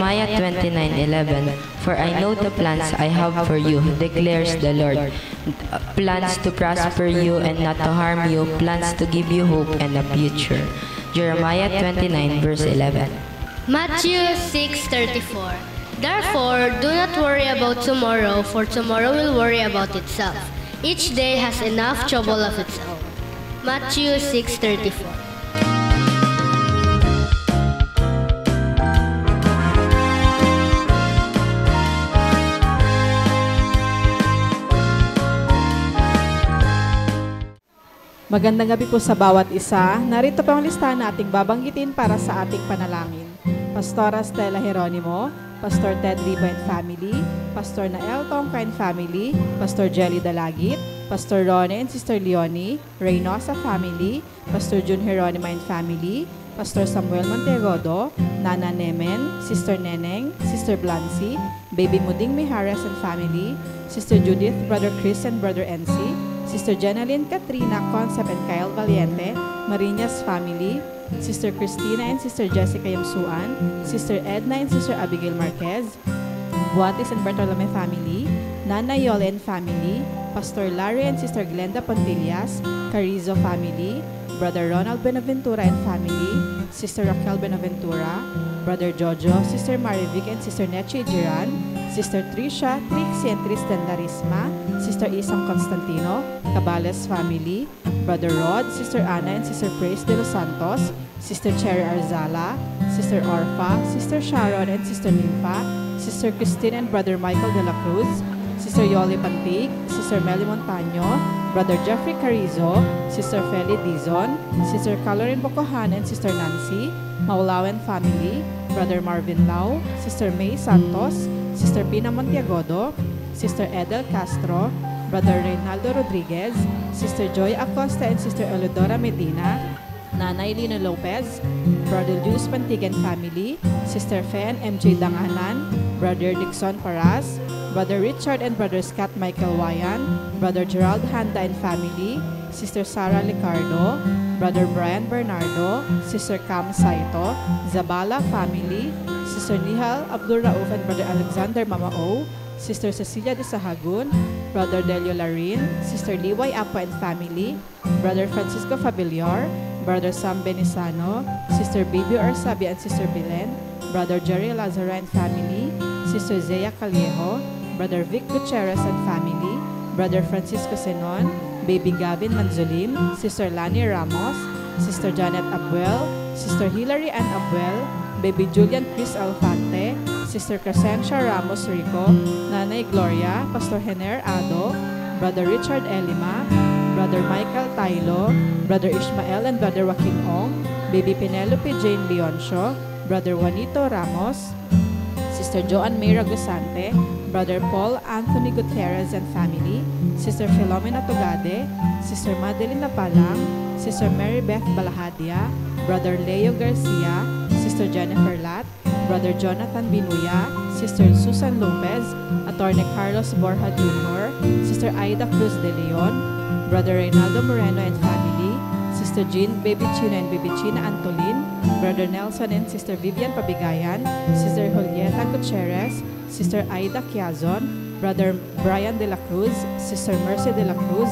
Jeremiah 29:11. For I know the plans I have for you, declares the Lord. Plans to prosper you and not to harm you, plans to give you hope and a future. Jeremiah 29 verse 11. Matthew 6:34. Therefore, do not worry about tomorrow, for tomorrow will worry about itself. Each day has enough trouble of its own. Matthew 6:34. Magandang gabi po sa bawat isa. Narito po ang listahan na ating babanggitin para sa ating panalangin. Pastora Stella Jeronimo, Pastor Ted Riba and Family, Pastor Nael Tongka and Family, Pastor Jelly Dalagit, Pastor Rone and Sister Leonie, Reynosa Family, Pastor Jun Jeronimo and Family, Pastor Samuel Montegodo, Nana Nemen, Sister Neneng, Sister Blancy, Baby Muding Mijares and Family, Sister Judith, Brother Chris and Brother NC, Sister Jenaline Katrina Concept and Kyle Valiente, Marinas Family, Sister Christina and Sister Jessica Yamsuan, Sister Edna and Sister Abigail Marquez, Buatis and Bartolome Family, Nana Yole and Family, Pastor Larry and Sister Glenda Pontillas, Carizo Family, Brother Ronald Benaventura and Family, Sister Raquel Benaventura, Brother Jojo, Sister Marivic and Sister Neche Jiran, Sister Trisha, Trixie and Tristan Larisma, Sister Isang Constantino, Cabales Family, Brother Rod, Sister Anna and Sister Praise de los Santos, Sister Cherry Arzala, Sister Orpha, Sister Sharon and Sister Nympha, Sister Christine and Brother Michael de la Cruz, Sister Yoli Pantig, Sister Meli Montaño, Brother Jeffrey Carizo, Sister Feli Dizon, Sister Calorin Bocohan and Sister Nancy, Maulawen Family, Brother Marvin Lau, Sister May Santos, Sister Pina Montiagodo, Sister Edel Castro, Brother Reynaldo Rodriguez, Sister Joy Acosta and Sister Elodora Medina, Nanay Lina Lopez, Brother Luz Pantigan Family, Sister Fen MJ Danganan, Brother Dixon Paras, Brother Richard and Brother Scott Michael Wayan, Brother Gerald Handa and Family, Sister Sarah Licardo, Brother Brian Bernardo, Sister Cam Saito, Zabala Family, Sister Nihal Abdul Rauf and Brother Alexander Mamao, Sister Cecilia de Sahagun, Brother Delio Larin, Sister Liway Apo and Family, Brother Francisco Fabiliar, Brother Sam Benisano, Sister Bibi Orsabi and Sister Belen, Brother Jerry Lazara and Family, Sister Zea Callejo, Brother Vic Gutierrez and Family, Brother Francisco Senon, Baby Gavin Manzulim, Sister Lani Ramos, Sister Janet Abuel, Sister Hilary Ann Abuel, Baby Julian Chris Alfante, Sister Crescencia Ramos Rico, Nanay Gloria, Pastor Hener Ado, Brother Richard Elima, Brother Michael Tailo, Brother Ishmael and Brother Joaquin Ong, Baby Penelope Jane Leoncio, Brother Juanito Ramos, Sister Joan Mayra Gusante, Brother Paul Anthony Gutierrez and Family, Sister Filomena Tugade, Sister Madeline Napalang, Sister Mary Beth Balahadia, Brother Leo Garcia, Sister Jennifer Lat, Brother Jonathan Binuya, Sister Susan Lopez, Attorney Carlos Borja Jr., Sister Aida Cruz de Leon, Brother Reynaldo Moreno and Family, Sister Jean Baby China and Baby China Antolin, Brother Nelson and Sister Vivian Pabigayan, Sister Julieta Gutierrez, Sister Aida Quiazon, Brother Brian de la Cruz, Sister Mercy de la Cruz,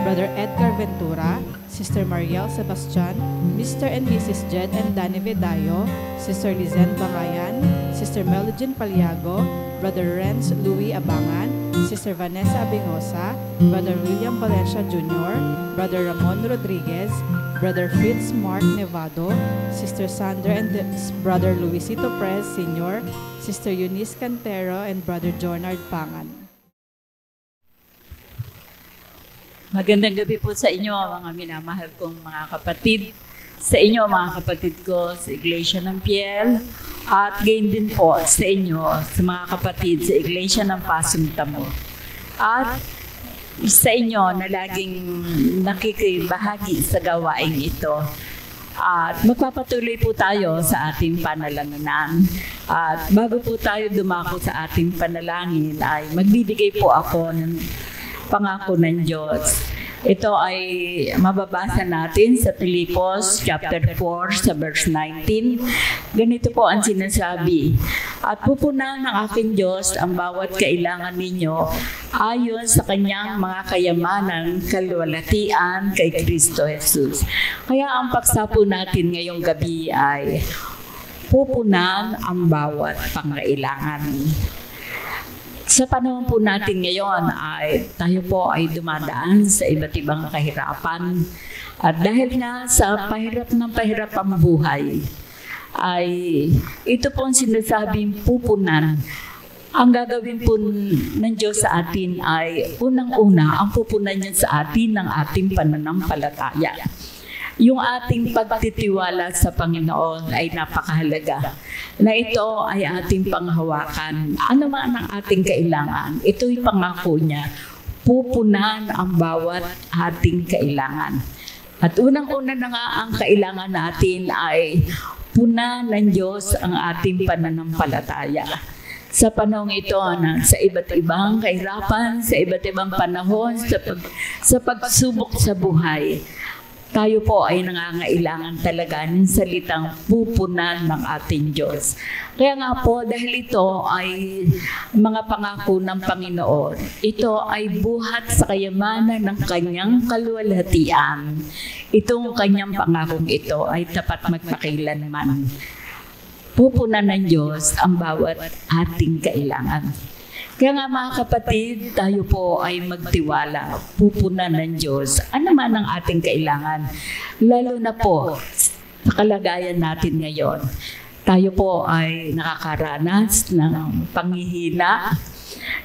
Brother Edgar Ventura, Sister Mariel Sebastian, Mr. and Mrs. Jed and Danny Vedayo, Sister Lizen Bangayan, Sister Melodine Paliago, Brother Renz Louis Abangan, Sister Vanessa Abingosa, Brother William Valencia Jr., Brother Ramon Rodriguez, Brother Fritz Mark Nevado, Sister Sandra and Brother Luisito Perez Sr., Sister Eunice Cantero, and Brother Jonard Pangan. Magandang gabi po sa inyo, mga minamahal kong mga kapatid. Sa inyo, mga kapatid ko sa Iglesia ng Piel. At gayon din po sa inyo, sa mga kapatid sa Iglesia ng Pasong Tamo. At sa inyo na laging nakikibahagi sa gawain ito. At magpapatuloy po tayo sa ating panalangin. At bago po tayo dumako sa ating panalangin, ay magbibigay po ako ng pangako ng Diyos. Ito ay mababasa natin sa Filipos chapter 4 sa verse 19. Ganito po ang sinasabi, "At pupunan ng aking Diyos ang bawat kailangan ninyo ayon sa kanyang mga kayamanan, kaluwalhatian kay Kristo Jesus." Kaya ang paksa po natin ngayong gabi ay pupunan ang bawat pangailangan. Sa panahon po natin ngayon ay tayo po ay dumadaan sa iba't ibang kahirapan. At dahil nga sa pahirap ang buhay, ay ito po ang sinasabing pupunan. Ang gagawin po ng Diyos sa atin ay unang-una, ang pupunan niya sa atin ng ating pananampalataya. Yung ating pagtitiwala sa Panginoon ay napakahalaga. Na ito ay ating panghawakan. Ano man ang ating kailangan, ito'y pangako niya. Pupunan ang bawat ating kailangan. At unang-una na nga ang kailangan natin ay punan ng Diyos ang ating pananampalataya. Sa panahon ito, sa iba't ibang kahirapan, sa iba't ibang panahon, sa pagsubok sa buhay, tayo po ay nangangailangan talaga ng salitang pupunan ng ating Diyos. Kaya nga po, dahil ito ay mga pangako ng Panginoon, ito ay buhat sa kayamanan ng kanyang kaluwalhatian. Itong kanyang pangakong ito ay tapat magpakailanman. Pupunan ng Diyos ang bawat ating kailangan. Kaya nga mga kapatid, tayo po ay magtiwala, pupunan ng Diyos. Ano man ang ating kailangan, lalo na po sa kalagayan natin ngayon. Tayo po ay nakakaranas ng panghihina.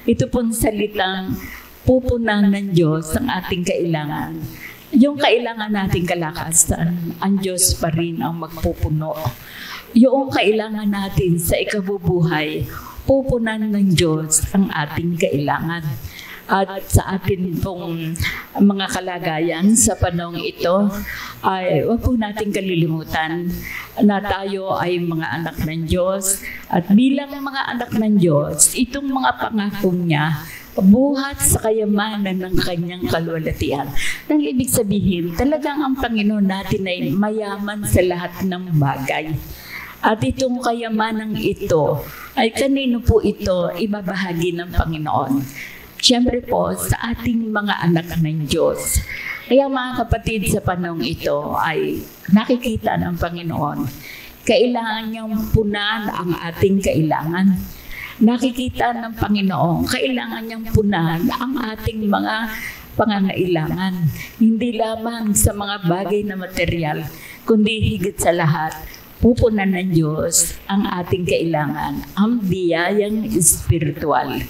Ito pong salitang pupunan ng Diyos ang ating kailangan. Yung kailangan nating kalakasan, ang Diyos pa rin ang magpupuno. Yung kailangan natin sa ikabubuhay, pupunan ng Diyos ang ating kailangan. At sa atin pong mga kalagayan sa panahong ito, ay huwag po natin kalilimutan na tayo ay mga anak ng Diyos. At bilang mga anak ng Diyos, itong mga pangakong niya, buhat sa kayamanan ng kanyang kaluwalhatian. Nang ibig sabihin, talagang ang Panginoon natin ay mayaman sa lahat ng bagay. At itong kayamanang ito, ay kanino po ito ibabahagi ng Panginoon? Siyempre po, sa ating mga anak ng Diyos. Kaya mga kapatid, sa panahong ito ay nakikita ng Panginoon. Kailangan niyang punan ang ating kailangan. Nakikita ng Panginoon, kailangan niyang punan ang ating mga pangangailangan. Hindi lamang sa mga bagay na material, kundi higit sa lahat, pupunan ng Diyos ang ating kailangan, ang biyayang espiritual.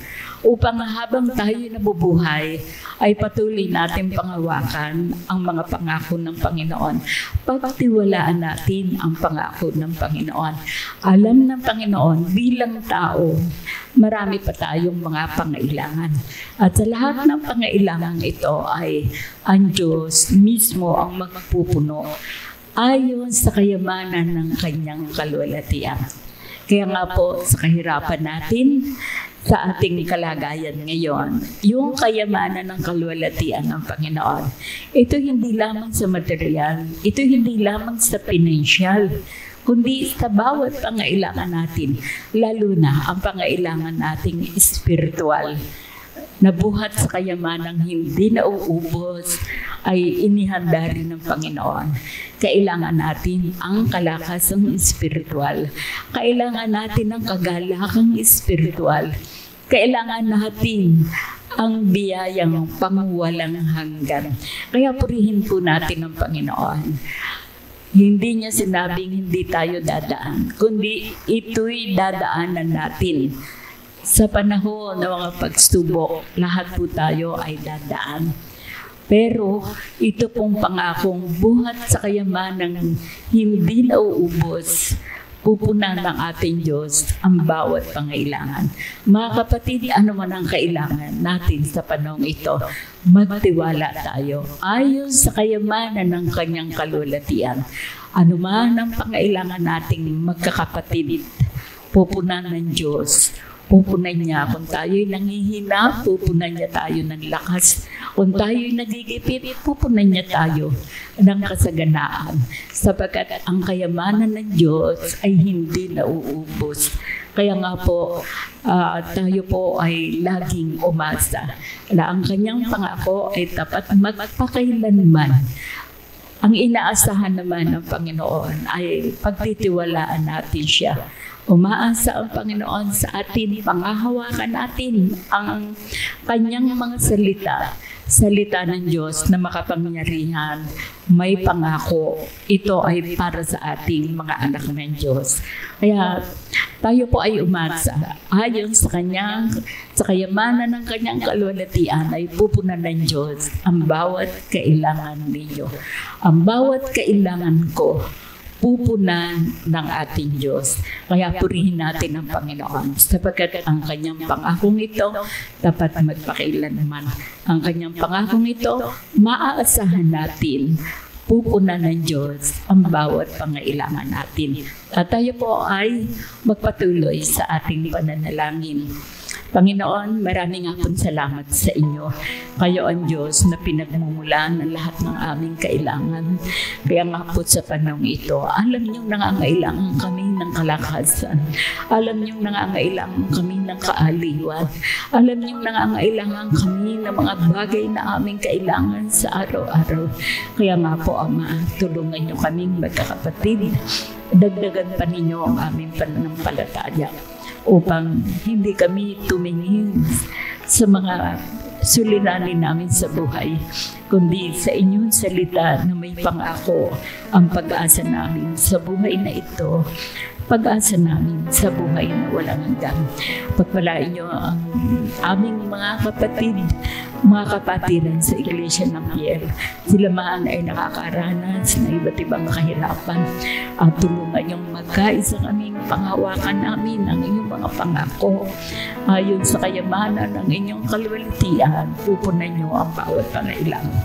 Upang habang tayo nabubuhay, ay patuloy natin panghawakan ang mga pangako ng Panginoon. Pagtiwalaan natin ang pangako ng Panginoon. Alam ng Panginoon, bilang tao, marami pa tayong mga pangailangan. At sa lahat ng pangailangan ito ay ang Diyos mismo ang magpupuno ayon sa kayamanan ng kanyang kaluwalhatian. Kaya nga po, sa kahirapan natin, sa ating kalagayan ngayon, yung kayamanan ng kaluwalhatian ng Panginoon, ito hindi lamang sa material, ito hindi lamang sa pinansyal, kundi sa bawat pangailangan natin, lalo na ang pangailangan nating espiritual, na buhat sa kayamanang hindi nauubos, ay inihanda rin ng Panginoon. Kailangan natin ang kalakasang espiritual. Kailangan natin ang kagalakang espiritual. Kailangan natin ang biyayang pangwalang hanggan. Kaya purihin po natin ang Panginoon. Hindi niya sinabing hindi tayo dadaan, kundi ito'y dadaanan natin. Sa panahon ng mga pagsubok, lahat po tayo ay dadaan. Pero ito pong pangakong buhat sa kayamanang hindi nauubos, pupunan ng ating Diyos ang bawat pangailangan. Mga kapatid, ano man ang kailangan natin sa panahong ito, magtiwala tayo ayon sa kayamanan ng kanyang kaluwalhatian. Ano man ang pangailangan nating magkakapatid, pupunan ng Diyos pupunan niya kung tayo'y nanghihina, pupunan niya tayo ng lakas. Kung tayo'y nagigipit, pupunan niya tayo ng kasaganaan. Sapagkat ang kayamanan ng Diyos ay hindi nauubos. Kaya nga po, tayo po ay laging umasa. Ang kanyang pangako ay tapat magpakailanman. Ang inaasahan naman ng Panginoon ay pagtitiwalaan natin siya. Umaasa ang Panginoon sa atin, pangahawakan natin ang kanyang mga salita ng Diyos na makapangyarihan, may pangako. Ito ay para sa ating mga anak ng Diyos. Kaya tayo po ay umasa. Ayon sa kayamanan ng kanyang kalwalhatian ay pupunan ng Diyos ang bawat kailangan ninyo. Ang bawat kailangan ko, pupunan ng ating Diyos. Kaya purihin natin ang Panginoon sapagkat ang kanyang pangakong ito dapat magpakailanman. Ang kanyang pangakong ito, maaasahan natin, pupunan ng Diyos ang bawat pangailangan natin. At tayo po ay magpatuloy sa ating pananalangin. Panginoon, maraming hapon salamat sa inyo. Kayo ang Diyos na pinagmumulan ng lahat ng aming kailangan. Kaya nga po sa panahon ito, alam niyong nangangailangan kami ng kalakasan. Alam niyong nangangailangan kami ng kaaliwan. Alam niyong nangangailangan kami ng mga bagay na aming kailangan sa araw-araw. Kaya nga po, Ama, tulungan niyo kaming magkakapatid. Dagdagan pa ninyo ang aming pananampalataya upang hindi kami tumingin sa mga suliranin namin sa buhay, kundi sa inyong salita na may pangako ang pag-asa namin sa buhay na ito, pag-asa namin sa buhay na walang hanggan. Pagpalain niyo ang aming mga kapatid, mga kapatiran sa Iglesia ng Piel. Sila man ay nakakaranas ng iba't ibang kahirapan at tulungan niyong magkaisa kaming panghawakan namin ang inyong mga pangako. Ayon sa kayamanan ng inyong kalwalhatian, pupunan niyo ang bawat pangailangan.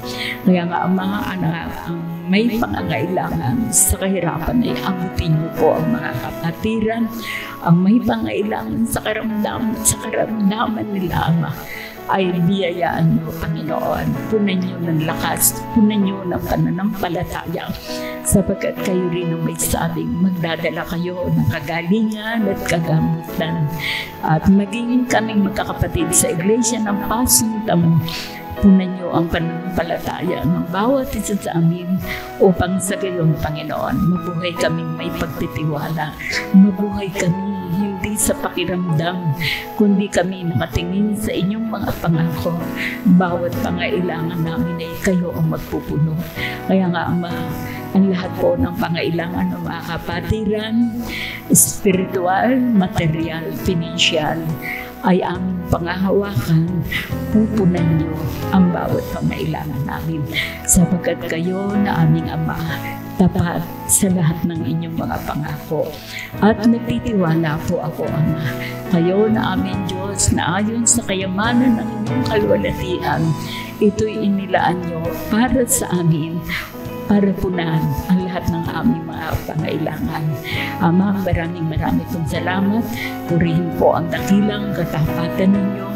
Kaya nga ang mga anak, ang may pangangailangan sa kahirapan ay abutin niyo po ang mga kapatiran, ang may pangailangan sa karamdaman nila, Ama, ay biyayaan niyo, Panginoon. Punan niyo ng lakas, punan niyo ng pananampalataya, sapagkat kayo rin ang may sabing magdadala kayo ng kagalingan at kagamutan. At maging kaming magkakapatid sa Iglesia ng Pasuntam, punan niyo ang pananampalataya ng bawat isa sa amin upang sa gayon, Panginoon, mabuhay kaming may pagtitiwala, mabuhay kami hindi sa pakiramdam, kundi kami nakatingin sa inyong mga pangako. Bawat pangailangan namin ay kayo ang magpupuno. Kaya nga, Ama, ang lahat po ng pangailangan ng mga kapatiran, spiritual, material, financial, ay aming pangahawakan, pupunan niyo ang bawat pangailangan namin, sapagkat kayo na aming Ama, tapat sa lahat ng inyong mga pangako. At nagtitiwala po ako, Ama, kayo na aming Diyos na ayon sa kayamanan ng inyong kalwalhatian, ito'y inilaan niyo para sa amin, para punan ang lahat ng aming mga pangailangan. Ama, maraming pong salamat. Purihin po ang dakilang katapatan ninyo.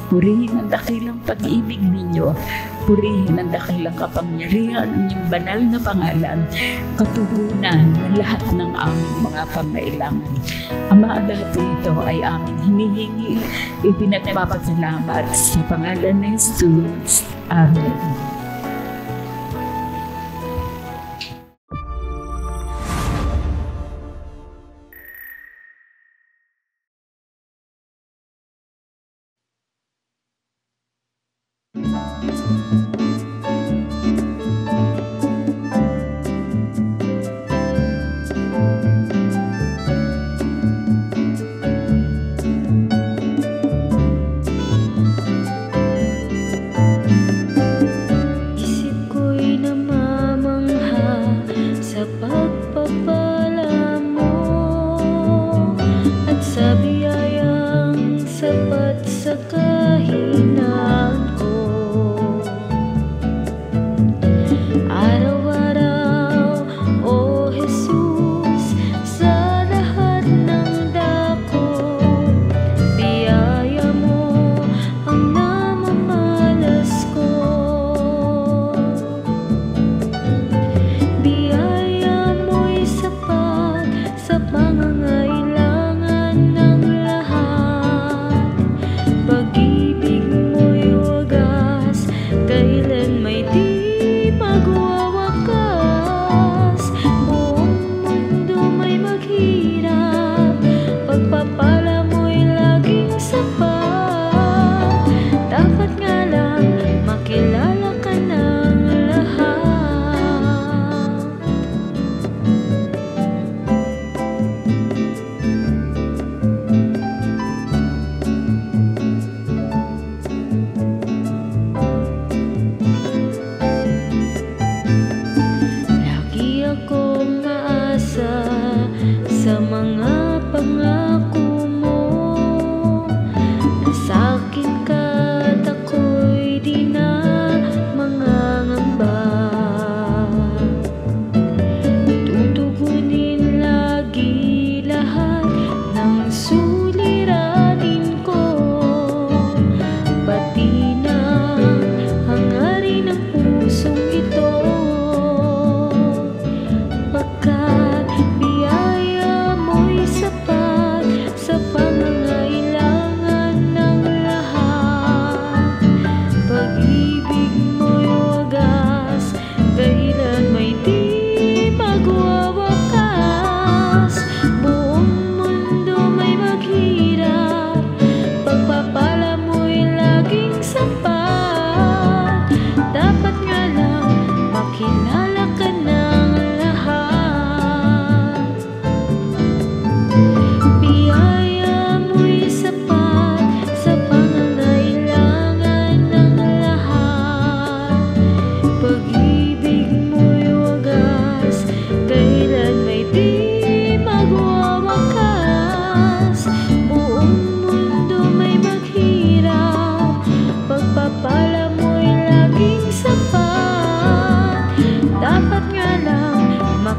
Purihin ang dakilang pag-ibig ninyo. Purihin ang dakilang kapangyarihan ng inyong banal na pangalan, katugunan ng lahat ng aming mga pangailangan. Ama, lahat ito ay aming hinihingi, ipinagpapasalamat sa pangalan ni Jesus. Amen.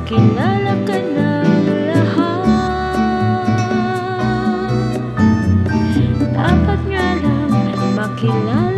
makilala ka ng lahat. Dapat nga lang makilala